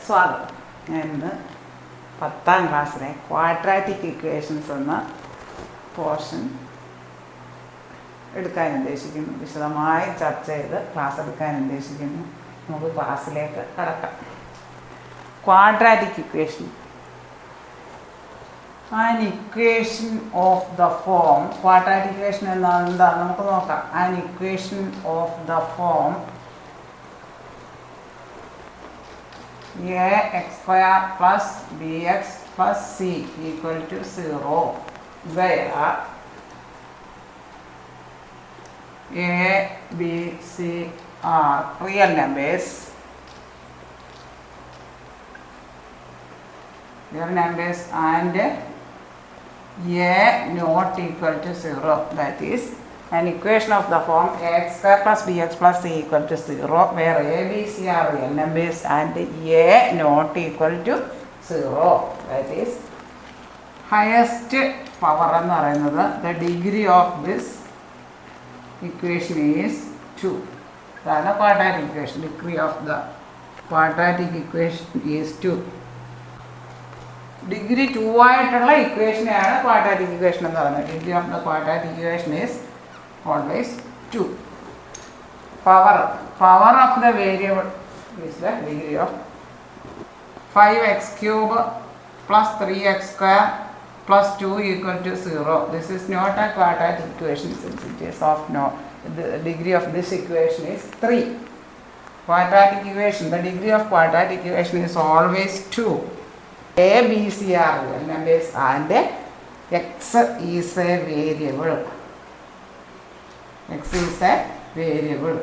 സ്വാഗതം. ഞാൻ ഇന്ന് 10ാം ക്ലാസ്സിലെ ക്വാഡ്രാറ്റിക് ഇക്വേഷൻസ് എന്ന പോർഷൻ എടുക്കാൻ ഉദ്ദേശിക്കുന്നു. വിശദമായി ചർച്ച ചെയ്ത് ക്ലാസ് എടുക്കാൻ ഉദ്ദേശിക്കുന്നു. നമുക്ക് ക്ലാസ്സിലേക്ക് കടക്കാം. Quadratic equation. An equation of the form, quadratic equation എന്താ നമുക്ക് നോക്കാം. An equation of the form ax square plus bx plus c equal to 0 where a, b, c are real numbers and a not equal to 0. That is an equation of the form ax square plus bx plus c equal to 0 where a, b, c are real numbers and a not equal to 0. That is highest power എന്ന് പറയുന്നത് the degree of this equation is 2. അതാണ് quadratic equation. Degree of the quadratic equation is 2. Degree 2 ആയിട്ടുള്ള ഇക്വേഷനെയാണ് quadratic equation എന്ന് പറയുന്നത്. Degree of the quadratic equation is always 2. Power of the variable is the degree of 5x cube plus 3x square plus 2 equal to 0. This is not a quadratic equation since it is of no. The degree of this equation is 3. Quadratic equation, the degree of quadratic equation is always 2. A, B, C are real numbers and x is a variable. X is a variable.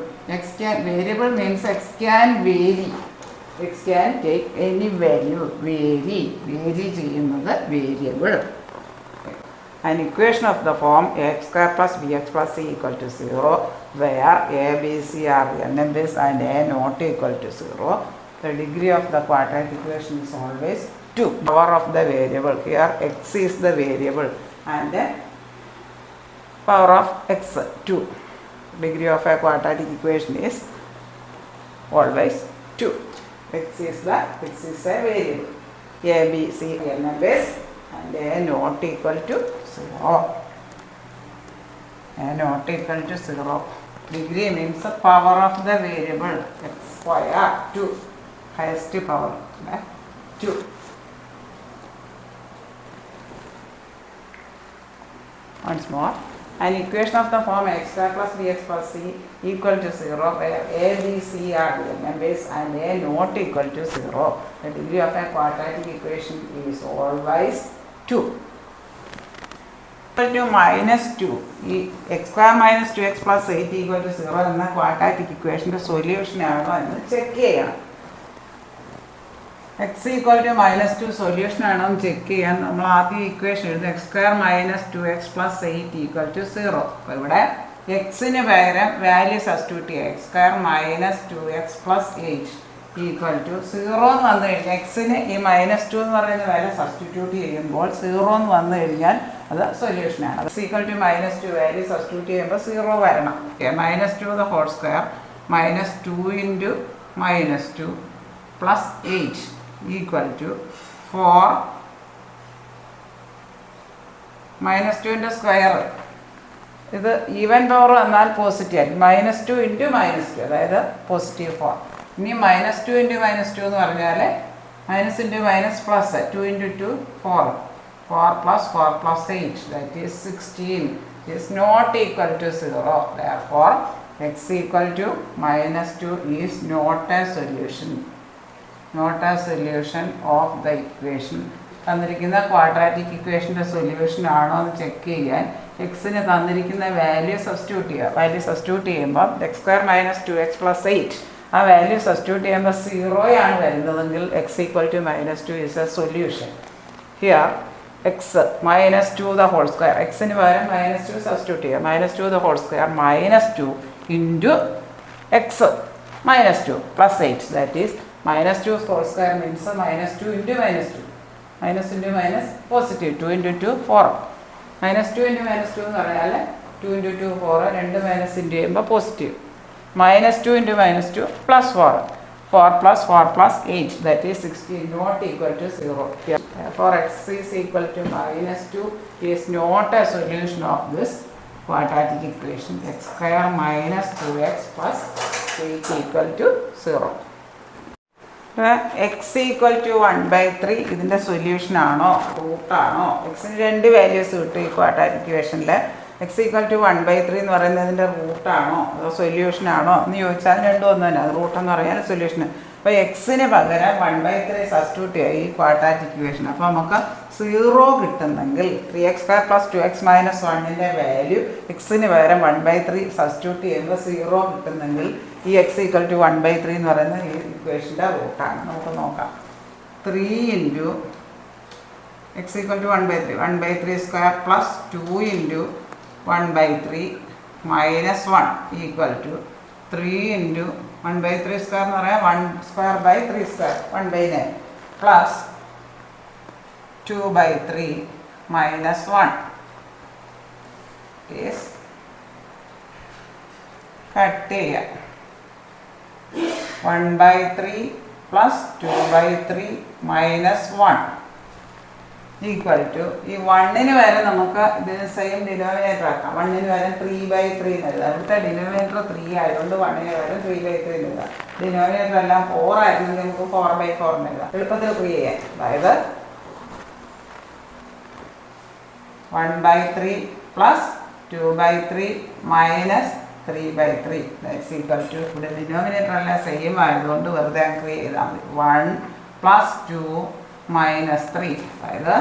Variable means x can vary. X can take any value. Vary ചെയ്യുന്നത് variable. An equation of the form ax square plus bx plus c equal to 0 where a, b, c are real numbers and a not equal to 0. The degree of the quadratic equation is always 2. Power of the variable, here x is the variable and power of x 2. Degree of a quadratic equation is always 2. X is a variable. A, B, C real numbers and a not equal to 0. A not equal to 0. Degree means the power of the variable. X square 2. Highest power 2. Once more, an equation of the form x square plus bx plus c equal to 0 where a, b, c are real numbers and a not equal to 0. The degree of a quadratic equation is always 2. Equal to minus 2. X square minus 2x plus 8 equal to 0 എന്ന quadratic equation solution ആണോ എന്ന് check ചെയ്യണം. X equal to -2 solution ആണോ എന്ന് check ചെയ്യാൻ നമ്മൾ ആദ്യം equation എഴുതും. X square -2x plus 8 equal to 0. അപ്പോൾ ഇവിടെ എക്സിന് പകരം വാല്യൂ സബ്സ്റ്റിറ്റ്യൂട്ട് ചെയ്യുക. X square -2x plus 8 equal to 0 എന്ന് വന്നു കഴിഞ്ഞാൽ എക്സിന് ഈ -2 എന്ന് പറയുന്ന വാല്യൂ സബ്സ്റ്റിറ്റ്യൂട്ട് ചെയ്യുമ്പോൾ 0 എന്ന് വന്നു കഴിഞ്ഞാൽ അത് സൊല്യൂഷനാണ്. X equal to -2 value substitute ചെയ്യുമ്പോൾ 0 വരണം. -2 the whole square -2 into -2 plus 8 equal to 4 -2 square. ഇത് ഈവൻ പവർ എന്നാൽ പോസിറ്റീവ് -2 ഇൻറ്റു -2 അതായത് പോസിറ്റീവ് 4. ഇനി -2 ഇൻറ്റു -2 എന്ന് പറഞ്ഞാൽ minus into minus plus 2 into 2 4 plus 4 plus 8 that is 16 is not equal to 0. Therefore x equal to -2 is not a solution. Not a solution of the equation. തന്നിരിക്കുന്ന quadratic ഇക്വേഷൻ്റെ solution ആണോ എന്ന് check ചെയ്യാൻ എക്സിന് തന്നിരിക്കുന്ന value substitute ചെയ്യുക. Value substitute ചെയ്യുമ്പോൾ x square -2x plus 8 ആ വാല്യൂ സബ്സ്റ്റിറ്റ്യൂട്ട് ചെയ്യുമ്പോൾ 0 ആണ് വരുന്നതെങ്കിൽ x equal to -2 is a solution. Here x -2 the whole square, എക്സിന് പകരം -2 സബ്സ്റ്റിറ്റ്യൂട്ട് ചെയ്യുക. -2 the whole square -2 into x -2 plus 8 that is -2 whole square means -2 into -2. Minus into minus positive. 2 into 2 4. -2 into -2 എന്ന് പറഞ്ഞാൽ 2 into 2 4. രണ്ട് minus into ചെയ്യുമ്പോൾ positive. -2 into -2 +4. 4 plus 4 plus 8, that is 16, not equal to 0. Therefore, x is equal to minus 2 is not a solution of this quadratic equation. X square minus 2x plus 8 equal to 0. X equal to 1 by 3 ഇതിൻ്റെ solution ആണോ root ആണോ? എക്സിന് രണ്ട് values കിട്ടും ഈ quadratic ഇക്വേഷനിൽ. X equal to 1 by 3 എന്ന് പറയുന്നതിൻ്റെ റൂട്ടാണോ അതോ സൊല്യൂഷൻ ആണോ എന്ന് ചോദിച്ചാൽ രണ്ടും ഒന്ന് തന്നെ. അത് റൂട്ടെന്ന് പറയാൻ സൊല്യൂഷൻ. അപ്പോൾ എക്സിന് പകരം 1 by 3 സബ്സ്റ്റിറ്റ്യൂട്ട് ചെയ്യുക ഈ ക്വാഡ്രാറ്റിക് ഇക്വേഷൻ. അപ്പോൾ നമുക്ക് 0 കിട്ടുന്നെങ്കിൽ 3x² plus 2x minus 1ൻ്റെ വാല്യൂ എക്സിന് പകരം 1 by 3 സബ്സ്റ്റിറ്റ്യൂട്ട് ചെയ്യുമ്പോൾ 0 കിട്ടുന്നെങ്കിൽ ഈ എക്സ് ഈക്വൽ ടു 1 by 3 എന്ന് പറയുന്ന ഈ ഇക്വേഷൻ്റെ റൂട്ടാണ്. നമുക്ക് നോക്കാം. 3 into x equal to 1 by 3, 1 by 3 square plus 2 into 1 by 3 minus 1 equal to 3 into 1 by 3 square എന്ന് പറയാം 1 square by 3 square 1 by 9 plus 2 by 3 minus 1 is cut ചെയ്യുക. 1 by 3 plus 2 by 3 minus 1 equal to ഈ 1ന് വരെ നമുക്ക് ഇത് same denominator ആക്കാം. 1ന് വരെ 3 by 3 എന്ന് എഴുതാം. അവിടുത്തെ ഡിനോമിനേറ്റർ 3 ആയതുകൊണ്ട് 1ന് വരെ 3 by 3 എന്ന് എഴുതാം. ഡിനോമിനേറ്റർ എല്ലാം 4 ആയിരുന്നെങ്കിൽ നമുക്ക് 4 by 4 എന്ന് എഴുതാം. എളുപ്പത്തിൽ ഫ്രീ ചെയ്യാം. അതായത് 1 by 3 plus 2 by 3 minus 3 by 3 that's equal to ഇവിടെ ഡിനോമിനേറ്റർ എല്ലാം സെയിം ആയതുകൊണ്ട് വെറുതെ അങ്ങ് ചെയ്താൽ മതി. 1 plus 2 minus 3 അതായത്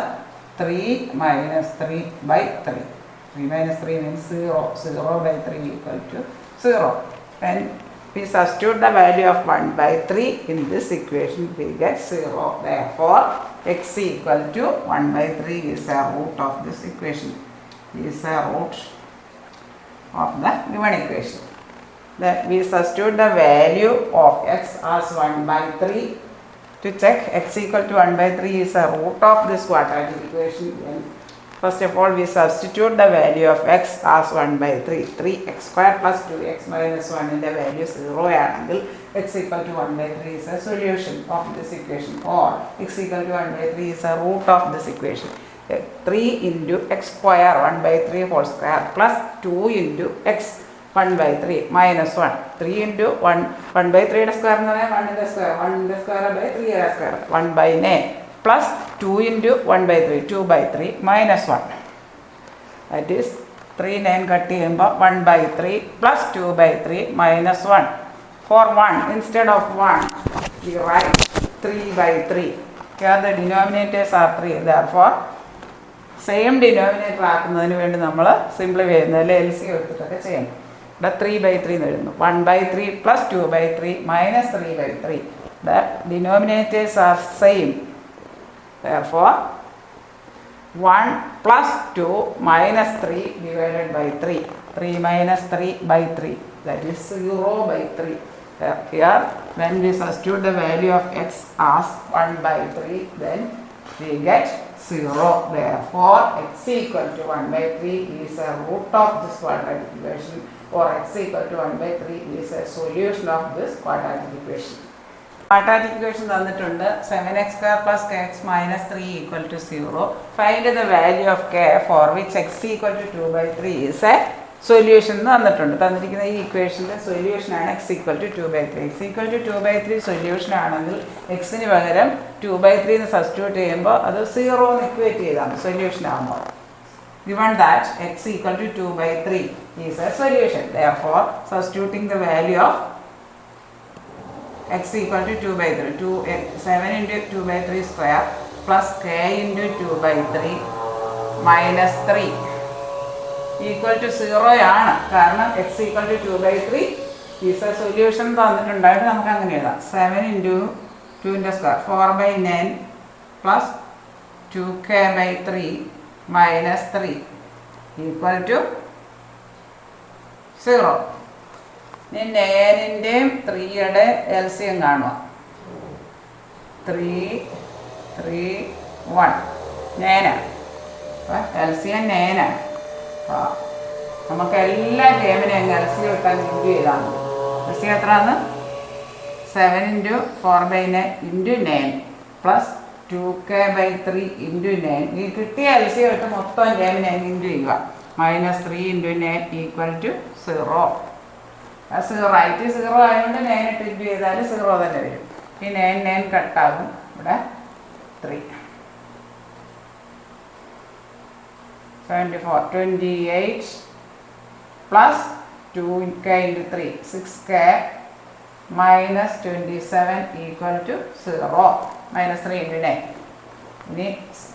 3 minus 3 by 3. 3 minus 3 means 0. 0 by 3 equal to 0. When we substitute the value of 1 by 3 in this equation, we get 0. Therefore, x equal to 1 by 3 is a root of this equation. Is a root of the given equation. Then we substitute the value of x as 1 by 3 to check x equal to 1 by 3 is a root of this quadratic equation. Then first of all we substitute the value of x as 1 by 3. 3x square plus 2x minus 1 in the value 0 ആണെങ്കിൽ x equal to 1 by 3 is a solution of this equation, or x equal to 1 by 3 is a root of this equation. 3 into x square 1 by 3 whole square plus 2 into x 1 by 3 minus 1. 3 into 1 by 3 square എന്ന് പറയാം 1 square by 3 square 1 by 9 plus 2 into 1 by 3 2 by 3 minus 1. That is 3 9 cut ചെയ്യുമ്പോൾ 1 by 3 plus 2 by 3 minus 1. For 1 instead of 1 we write 3 by 3. Here the denominators are 3. Therefore same denominator ആക്കുന്നതിന് വേണ്ടി നമ്മൾ simplify ചെയ്യുന്നത് LCM എടുത്തിട്ടൊക്കെ ചെയ്യണം. ഇവിടെ 3 by 3 എന്ന് എഴുതുന്നു. 1 by 3 plus 2 by 3 minus 3 by 3. The denominators are same. Therefore 1 plus 2 minus 3 divided by 3. 3 minus 3 by 3. That is 0 by 3. Here when we substitute the value of x as 1 by 3, then we get 0. Therefore x equal to 1 by 3 is a root of this quadratic equation, or x equal to 1 by 3 is a solution of this quadratic equation. Quadratic equation തന്നിട്ടുണ്ട് 7x square plus kx minus 3 equal to 0. Find the value of k for which x equal to 2 by 3 is a solution തന്നിട്ടുണ്ട്. തന്നിരിക്കുന്ന ഈ ഇക്വേഷൻ്റെ solution ആണ് x equal to 2 by 3. x equal to 2 by 3 solution ആണെങ്കിൽ എക്സിന് പകരം 2 by 3 എന്ന് substitute ചെയ്യുമ്പോൾ അത് 0 എന്ന് ഇക്വേറ്റ് ചെയ്താണ് സൊല്യൂഷൻ ആകുമ്പോൾ. Given that x equal to 2 by 3 is a solution, therefore substituting the value of x equal to 2 by 3, 7 into 2 by 3 square plus k into 2 by 3 minus 3 equal to 0 ആണ്. കാരണം x equal to 2 by 3 is a solution തന്നിട്ടുണ്ടായിട്ട് നമുക്ക് അങ്ങനെ എഴുതാം. 7 into 2 into square 4 by 9 plus 2k by 3 minus 3 equal to 0. ഇനി 9ൻ്റെയും 3യുടെ LCM കാണുക. 3 3 1 9. LCM 9. നമുക്ക് എല്ലാ ടേമിനെയും LCM ഇട്ടാൽ ഇൻക്ലൂഡ് ചെയ്താൽ മതി. LCM എത്രയാണ്? 7 into 4/9 into 9 plus 2k/3 into 9. ഈ കിട്ടിയ LCM ഇട്ട് മൊത്തം ടേമിനെ ഇൻറ്റു ചെയ്യുക. -3 into 9 equal to 0. 0 ആയിട്ട് 0 ആയതുകൊണ്ട് 9 ഇട്ട് ഇൻറ്റു ചെയ്താൽ 0 തന്നെ വരും. ഈ 9 കട്ടാകും. ഇവിടെ 3 74 28 plus 2k into 3 6k minus 27 equal to 0. -3 into 9. ഇനി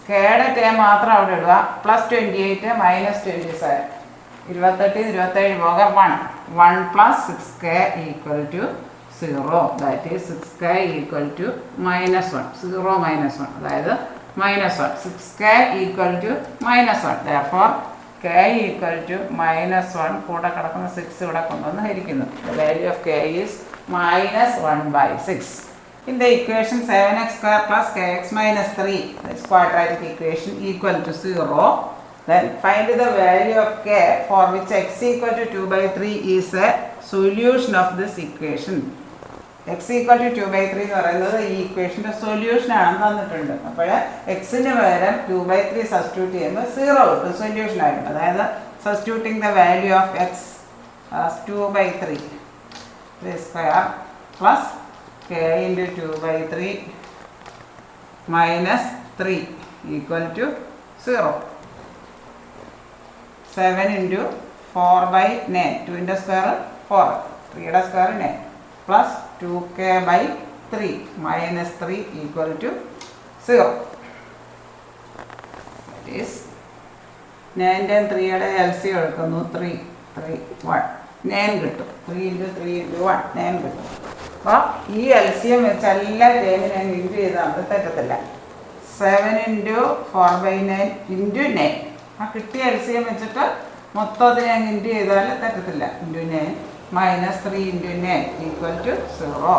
കെയുടെ ടേം മാത്രം അവിടെ ഇടുക. +28 -27 28 27 പോക 1 plus 6k equal to 0. That is 6k equal to -1. 0 -1 അതായത് -1. 6k equal to -1. Therefore k equal to -1. കൂടെ കിടക്കുന്ന 6 ഇവിടെ കൊണ്ടുവന്ന് ഹരിക്കുന്നു. The value of k is -1/6. In the equation 7x square plus kx minus 3, this quadratic equation equal to 0, then find the value of k for which x equal to 2/3 is a solution of this equation. x equal to 2/3 എന്ന് പറയുന്നത് ഈ ഇക്വേഷൻ്റെ solution ആണെന്ന് തന്നിട്ടുണ്ട്. അപ്പോൾ എക്സിന് പകരം 2/3 substitute ചെയ്യുമ്പോൾ 0 കിട്ടും, സൊല്യൂഷൻ ആയിട്ട്. അതായത് substituting the value of X 2/3 square plus k into 2/3 minus 3 equal to 0. 7 into 4/9. 2 into square 4. 3 into square 9. Plus 2k/3 minus 3 equal to 0. That is 9 and 3 യുടെ LCM എടുക്കുന്നു. 3 3 1 9 കിട്ടും. 3 into 3 into 1 9 കിട്ടും. അപ്പോൾ ഈ LCM വെച്ച് എല്ലാ ടേമിനെ ഇൻറ്റു ചെയ്താൽ തെറ്റത്തില്ല. 7 into 4/9 into 9. ആ കിട്ടിയ LCM വെച്ചിട്ട് മൊത്തത്തിന് ഞങ്ങൾ ഇൻറ്റു ചെയ്താൽ തെറ്റത്തില്ല. into 9 minus 3 into 9 equal to 0.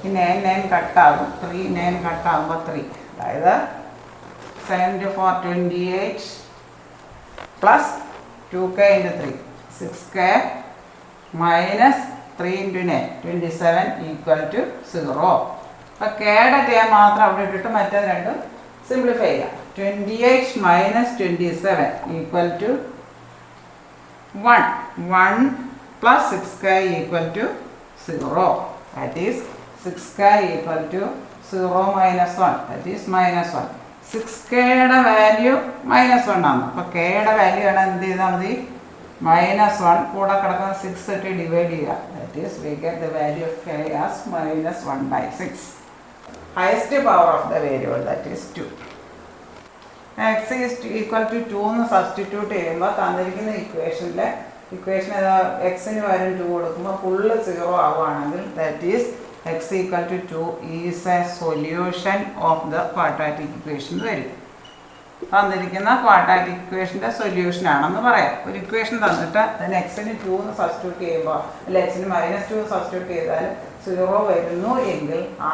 ഈ 9 കട്ടാകും. 3 9 കട്ടാകുമ്പോൾ 3. അതായത് 7 into 4 28 plus 2k into 3 6k minus 3 into 9 27 equal to 0. അപ്പോൾ കെയുടെ ടേം മാത്രം അവിടെ ഇട്ടിട്ട് മറ്റേ രണ്ടും സിംപ്ലിഫൈ ചെയ്യാം. 28 minus 27 equal to 1. 1 plus 6k equal to 0. That is 6k equal to 0 minus 1. That is -1. 6kയുടെ value -1 ആണ്. അപ്പോൾ കെയുടെ വാല്യൂ ആണ് എന്ത് ചെയ്താൽ മതി, -1 കൂടെ കിടക്കുന്ന 6 ഇട്ട് ഡിവൈഡ് ചെയ്യുക. That is we get the value of k as -1/6. Highest power of the variable, that is 2. x is equal to 2 എന്ന് സബ്സ്റ്റിറ്റ്യൂട്ട് ചെയ്യുമ്പോൾ തന്നിരിക്കുന്ന ഇക്വേഷൻ എക്സിന് പകരം 2 കൊടുക്കുമ്പോൾ ഫുള്ള് 0 ആവുകയാണെങ്കിൽ that is x equal to 2 is a solution of the quadratic equation വരും. തന്നിരിക്കുന്ന quadratic ഇക്വേഷൻ്റെ സൊല്യൂഷൻ ആണെന്ന് പറയാം. ഒരു ഇക്വേഷൻ തന്നിട്ട് അതിന് എക്സിന് 2 എന്ന് സബ്സ്റ്റിറ്റ്യൂട്ട് ചെയ്യുമ്പോൾ അല്ല എക്സിന് -2 സബ്സ്റ്റിറ്റ്യൂട്ട് ചെയ്താൽ 0 വരുന്നു എങ്കിൽ ആ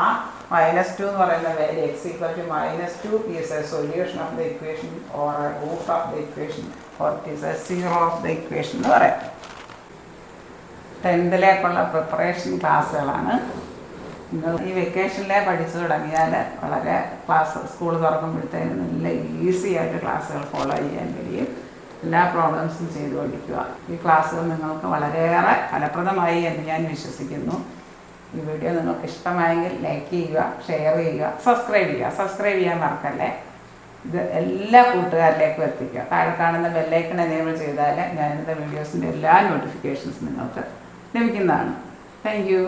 -2 എന്ന് പറയുന്ന value x equal to -2 is a solution of the equation or a root of the equation or it is a zero of the equation എന്ന് പറയാം. 10th preparation ക്ലാസ്സുകളാണ്. ഈ വെക്കേഷനിലെ പഠിച്ചു തുടങ്ങിയാൽ വളരെ സ്കൂൾ തുറക്കുമ്പോഴത്തേനും നല്ല ഈസി ആയിട്ട് ക്ലാസ്സുകൾ ഫോളോ ചെയ്യാൻ കഴിയും. എല്ലാ പ്രോബ്ലംസും ചെയ്തു പഠിക്കുക. ഈ ക്ലാസ്സുകൾ നിങ്ങൾക്ക് വളരെയേറെ ഫലപ്രദമായി എന്ന് ഞാൻ വിശ്വസിക്കുന്നു. ഈ വീഡിയോ നിങ്ങൾക്ക് ഇഷ്ടമായെങ്കിൽ ലൈക്ക് ചെയ്യുക, ഷെയർ ചെയ്യുക, സബ്സ്ക്രൈബ് ചെയ്യാൻ മറക്കല്ലേ. ഇത് എല്ലാ കൂട്ടുകാരിലേക്കും എത്തിക്കുക. താഴെ കാണുന്ന ബെല്ലൈക്കൺ എനേബിൾ ചെയ്താൽ ഞാനിൻ്റെ വീഡിയോസിൻ്റെ എല്ലാ നോട്ടിഫിക്കേഷൻസും നിങ്ങൾക്ക് ലഭിക്കുന്നതാണ്. Thank you.